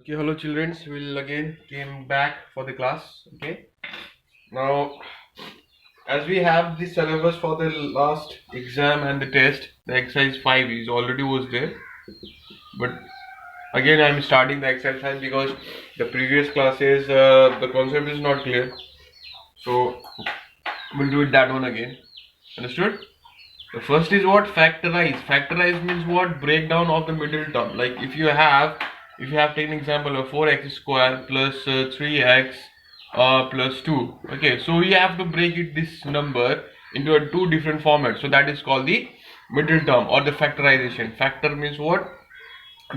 Okay, hello children. We'll again came back for the class. Okay. Now, as we have the syllabus for the last exam and the test, the exercise 5 is already was there. But again, I'm starting the exercise 5 because the previous classes the concept is not clear. So we'll do it that one again. Understood? The first is what? Factorize. Factorize means what? Breakdown of the middle term. Like if you have taken example of 4x square plus 3x plus 2. Okay, so we have to break it this number into a two different formats. So that is called the middle term or the factorization. Factor means what?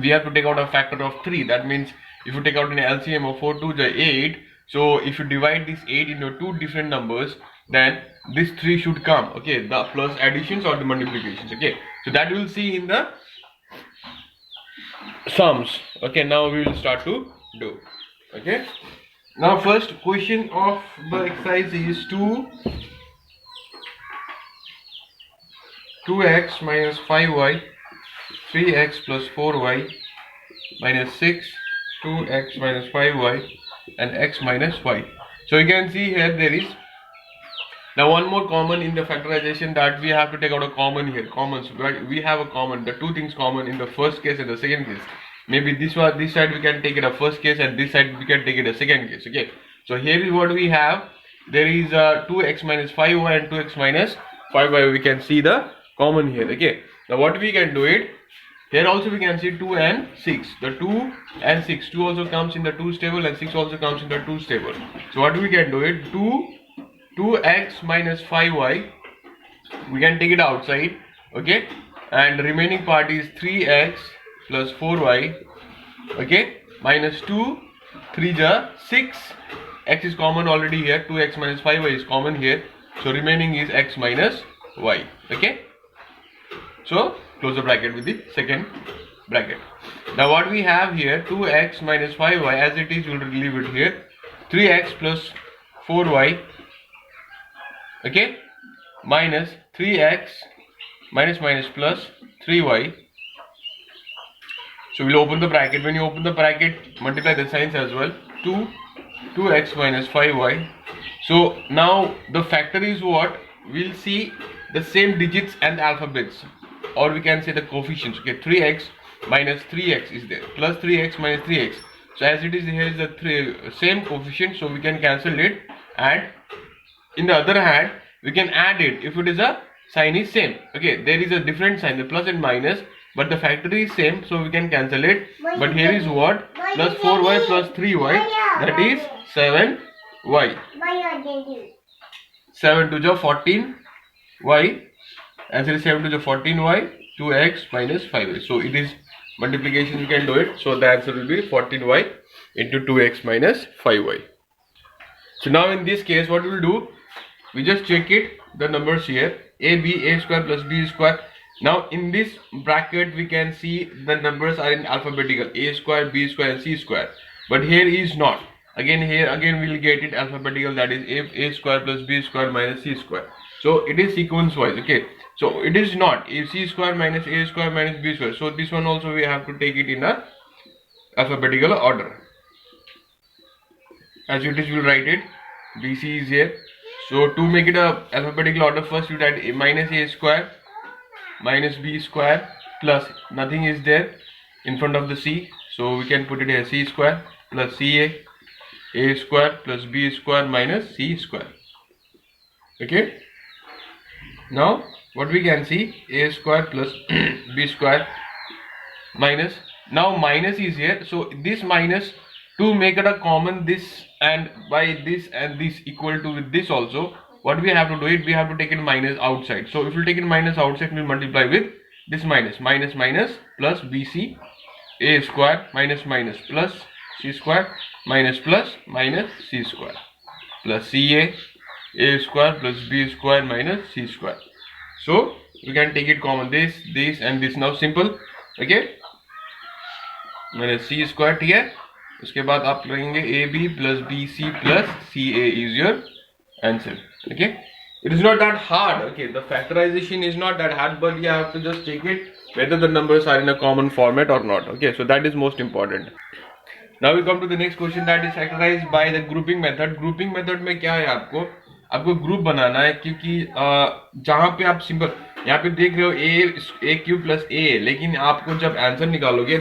We have to take out a factor of 3. That means if you take out an LCM of 4 to the 8, so if you divide this 8 into two different numbers, then this 3 should come. Okay, the plus additions or the multiplications. Okay, so that we will see in the sums. Okay, now we will start to do. Okay, now first question of the exercise is 2x minus 5y 3x plus 4y minus 6 2x minus 5y and x minus y. So you can see here there is now one more common in the factorization, that we have to take out a common here. Commons, right? We have a common, the two things common in the first case and the second case. Maybe this side we can take it a first case and this side we can take it a second case. Okay, so here is what we have. There is 2x minus 5y and 2x minus 5y. We can see the common here. Okay, now what we can do it, here also we can see 2 and 6. The 2 and 6, 2 also comes in the 2's table and 6 also comes in the 2's table. So what we can do it, 2x minus 5y, we can take it outside. Okay, and the remaining part is 3x plus 4y. Okay, minus 2, 3 ja 6, x is common already here, 2x minus 5y is common here, so remaining is x minus y. Okay, so close the bracket with the second bracket. Now what we have here, 2x minus 5y as it is, we will leave it here, 3x plus 4y, okay, minus 3x minus plus 3y. So we'll open the bracket. When you open the bracket, multiply the signs as well. 2x minus 5y. So now the factor is what? We'll see the same digits and the alphabets, or we can say the coefficients. Okay, 3x minus 3x is there, plus 3x minus 3x. So as it is, here is the same coefficient, so we can cancel it. And in the other hand, we can add it if it is a sign is same. Okay, there is a different sign, the plus and minus, but the factor is same, so we can cancel it. But here is what? Plus 4y plus 3y, that is 7y. 7 to the 14y, answer is 7 to the 14y, 2x minus 5y. So it is multiplication, you can do it. So the answer will be 14y into 2x minus 5y. So now in this case, what we will do, we just check it, the numbers here, a square plus b square. Now in this bracket we can see the numbers are in alphabetical, a square, b square and c square, but here is not. Again we will get it alphabetical, that is a square plus b square minus c square. So it is sequence wise. Okay, so it is not a c square minus a square minus b square. So this one also we have to take it in a alphabetical order. As it is, we will write it, bc is here. So to make it a alphabetical order, first you write a minus a square minus b square plus nothing is there in front of the c, so we can put it as c square plus ca, a square plus b square minus c square. Okay, now what we can see, a square plus b square minus, now minus is here, so this minus, to make it a common, this and by this and this equal to with this also, what we have to do it, we have to take it minus outside. So if you take it minus outside, we will multiply with this minus plus bc, a square minus plus c square minus c square plus ca, a square plus b square minus c square. So we can take it common, this and this. Now simple. Okay, minus c square here. उसके बाद आप करेंगे AB plus BC plus CA is your answer. Okay, it is not that hard. Okay, the factorization is not that hard, but you have to just check it whether the numbers are in a common format or not. Okay, so that is most important. Now we come to the next question that is characterized by the grouping method. Grouping method में क्या है, आपको group बनाना है, क्योंकि जहां पे आप simple यहाँ पे देख रहे हो ए क्यूब प्लस ए, लेकिन आपको जब आंसर निकालोगे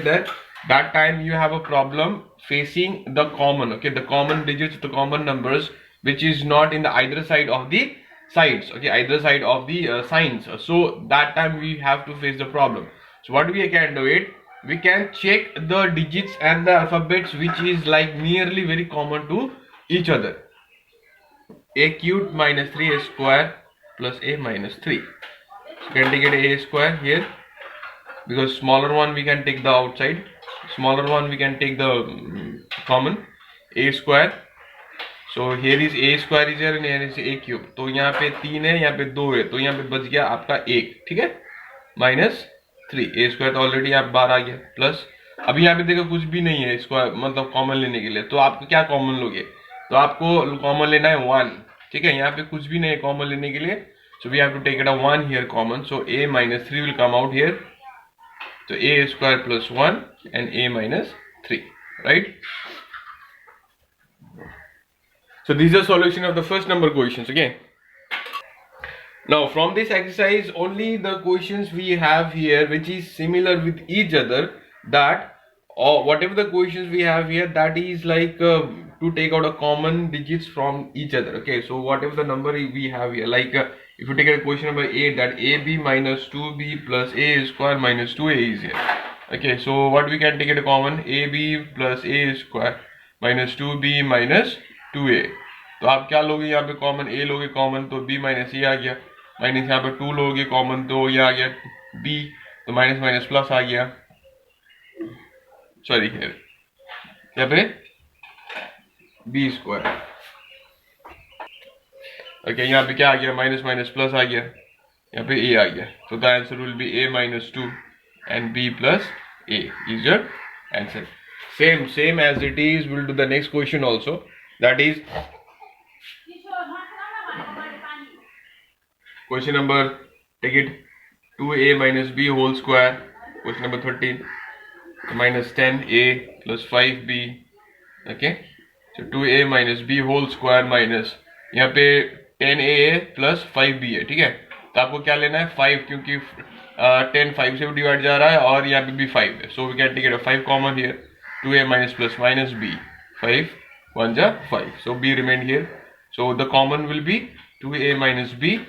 that time you have a problem facing the common, okay, the common digits, the common numbers which is not in the either side of the sides, okay, either side of the signs. So that time we have to face the problem. So what we can do it, we can check the digits and the alphabets which is like nearly very common to each other. A cubed minus 3a square plus a minus 3. So can take it a square here, because smaller one we can take the outside, smaller one we can take the common, a square. So here is a square is here and here is a cube. तो यहाँ पे 3 है, यहाँ पे 2 है, तो यहाँ पे बच गया आपका 1, ठीक है, माइनस 3, ए स्क्वायर तो ऑलरेडी आप बाहर आ गया, प्लस अभी यहाँ पे देखो कुछ भी नहीं है स्क्वायर मतलब कॉमन लेने के लिए, तो आपको क्या कॉमन लोगे, तो आपको कॉमन लेना है 1, ठीक है, यहाँ पे कुछ भी नहीं है कॉमन लेने के लिए, so we have to take it a 1 here common, so a minus 3 will come out here, so a square plus 1 and a minus 3, right? So this is the solution of the first number questions again. Now from this exercise only the questions we have here which is similar with each other, that or whatever the questions we have here, that is like to take out a common digits from each other. Okay, so whatever the number we have here, like if you take a question number 8, that ab minus 2b plus a square minus 2a is here. Okay, so what we can take it a common, ab plus a square minus 2b minus 2a. तो आप क्या लोगे यहाँ पे common, a लोगे common तो b minus a आ गया, minus यहाँ पे 2 लोगे कॉमन तो ये आ गया b, तो माइनस माइनस प्लस आ गया, सॉरी यहाँ पे b स्क्वायर, ओके, यहाँ पे क्या आ गया, माइनस माइनस प्लस आ गया, यहाँ पे a आ गया, तो the answer will be a minus 2 and b plus a is your answer. Same as it is, we'll do the next question also, that is question number, take it, 2a minus b whole square, question number 13, minus 10a plus 5b, okay, so 2a minus b whole square minus यहाँ पे 10a plus 5b है, ठीक है, तो आपको क्या लेना है 5, क्योंकि 10 5 से भी डिवाइड जा रहा है और यहाँ पे भी 5 है, so we can take it a 5 common here, 2a minus plus minus b, 5 1 ja 5, so b remained here, so the common will be 2a minus b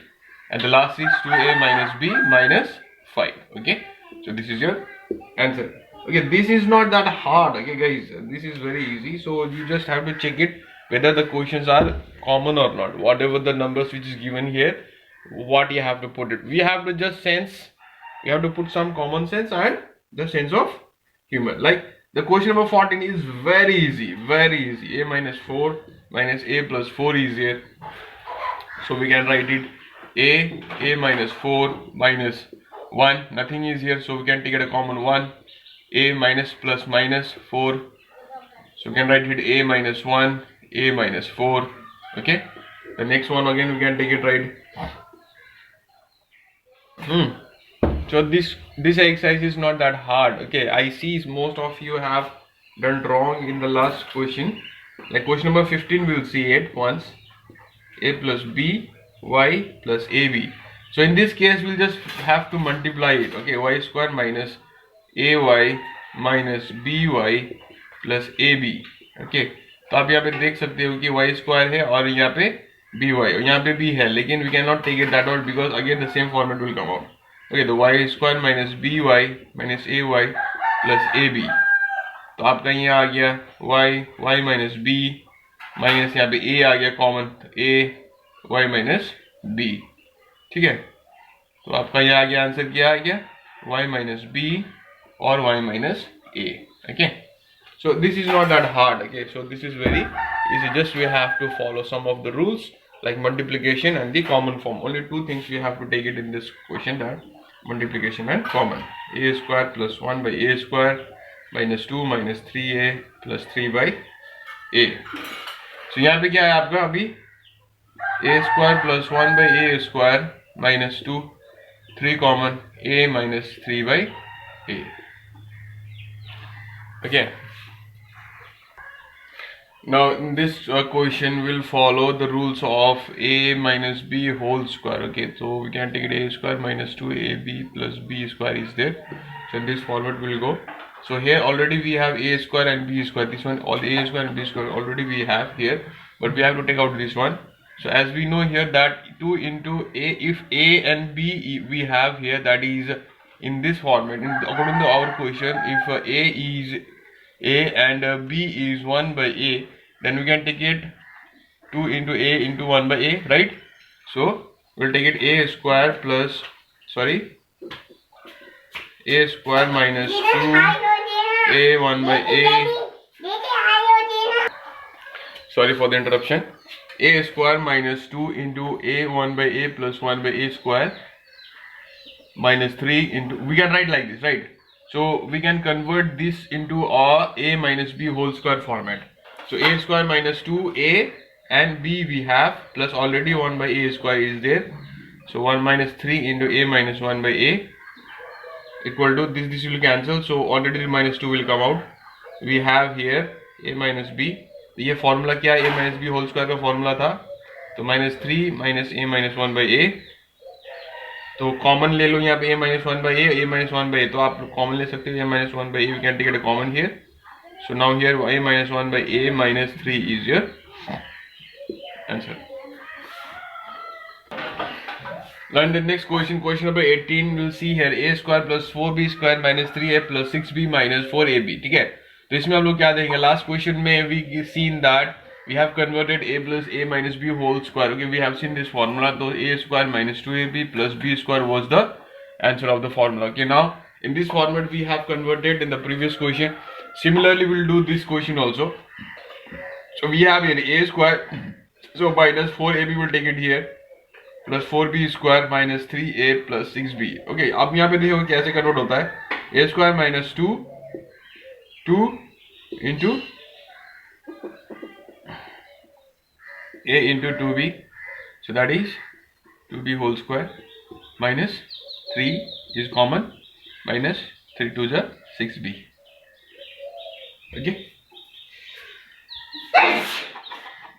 and the last is 2a minus b minus 5. Okay, so this is your answer. Okay, this is not that hard, okay guys, this is very easy, so you just have to check it whether the questions are common or not, whatever the numbers which is given here, what you have to put it, we have to just sense, you have to put some common sense and the sense of humor. Like the question number 14 is very easy, a minus 4 minus a plus 4 is here, so we can write it a minus 4 minus 1, nothing is here, so we can take it a common 1, a minus plus minus 4, so we can write it a minus 1, a minus 4, okay, the next one again we can take it right. So this exercise is not that hard, okay, I see most of you have done wrong in the last question, like question number 15 we'll see it once, a plus b y plus ab, so in this case we'll just have to multiply it, okay, y square minus ay minus by plus ab, okay, तो आप यहाँ पे देख सकते हो कि y square है और यहाँ पे by और यहाँ पे भी है, लेकिन we cannot take it that out because again the same format will come out, okay, तो y square minus by minus ay plus ab, तो आपका यहाँ आ गया y minus b माइनस यहाँ पे a आ गया common, a y minus b, ठीक है, तो आपका यहाँ आ गया आंसर क्या आ गया y माइनस b और y minus a, okay, so this is not that hard, okay, so this is very easy, just we have to follow some of the rules like multiplication and the common form, only two things we have to take it in this question, that multiplication and common, a square plus 1 by a square minus 2 minus 3a plus 3 by a, so यहाँ पे क्या है आपका अभी a square plus 1 by a square minus 2, 3 common, a minus 3 by a, okay, Now in this question will follow the rules of a minus b whole square. Okay, so we can take it a square minus 2ab plus b square is there. So in this format will go. So here already we have a square and b square. This one, all a square and b square already we have here, but we have to take out this one. So as we know here that 2 into a, if a and b we have here, that is in this format. According to our question, if a is a and b is 1 by a, then we can take it 2 into a into 1 by a, right? So we'll take it a square plus, sorry, a square minus 2 a 1 by a, sorry for the interruption, a square minus 2 into a 1 by a plus 1 by a square minus 3 into, we can write like this, right? So we can convert this into a minus b whole square format. So a square minus 2a and b we have, plus already 1 by a square is there. So 1 minus 3 into a minus 1 by a equal to this will cancel. So already the minus 2 will come out. We have here a minus b. ये formula क्या है, a minus b whole square का formula था. तो minus 3 minus a minus 1 by a. तो common ले लो यहाँ पे a minus 1 by a minus 1 by a. तो आप कॉमन ले सकते हो a minus 1 by a. We can take it a common here. So now here a minus 1 by a minus 3 is your answer. Now in the next question, question number 18, we'll see here a square plus 4b square minus 3a plus 6b minus 4ab. ठीक है, तो इसमें हम लोग क्या देखेंगे, last question में we seen that we have converted a plus a minus b whole square. Okay, we have seen this formula. So a square minus 2ab plus b square was the answer of the formula. Okay, now in this format we have converted in the previous question. Similarly, we'll do this question also. So we have here a square, so minus 4ab will take it here, plus 4b square minus 3a plus 6b. Okay, अब यहाँ पे देखो कैसे convert होता है, a square minus 2 into a into 2b, so that is 2b whole square minus 3 is common, minus 3 to the 6b. Okay,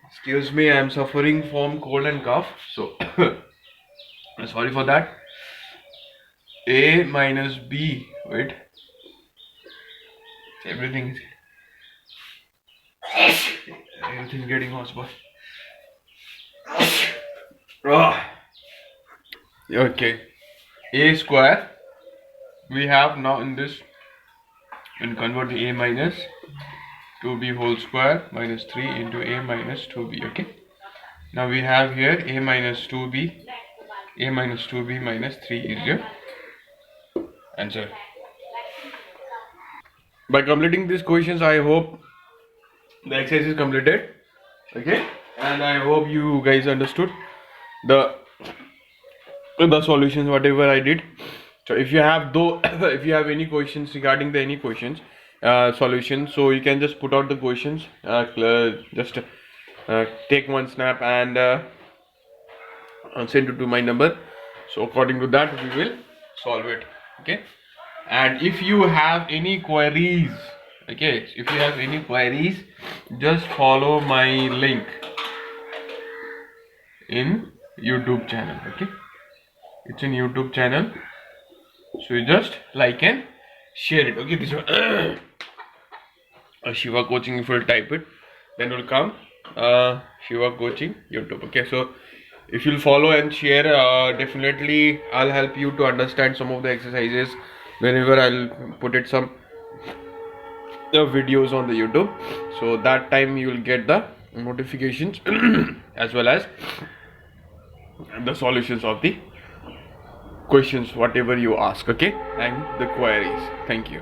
excuse me, I am suffering from cold and cough, so sorry for that. A minus b, wait, everything is getting hotspot. Okay, a square we have now in this, and convert a minus 2b whole square minus 3 into a minus 2b. Okay, now we have here a minus 2b minus 3 is your answer. By completing these questions, I hope the exercise is completed. Okay, and I hope you guys understood the solutions whatever I did. So if you have if you have any questions regarding the any questions solutions, so you can just put out the questions, just take one snap and send it to my number. So according to that we will solve it. Okay, and if you have any queries, okay, if you have any queries, just follow my link in YouTube channel. Okay, it's in YouTube channel, so you just like and share it. Okay, this one Shiva Coaching, if you'll type it, then will come Shiva Coaching YouTube. Okay, so if you'll follow and share, definitely I'll help you to understand some of the exercises whenever I'll put it some videos on the YouTube. So that time you will get the notifications as well as the solutions of the questions whatever you ask. Okay, and the queries. Thank you.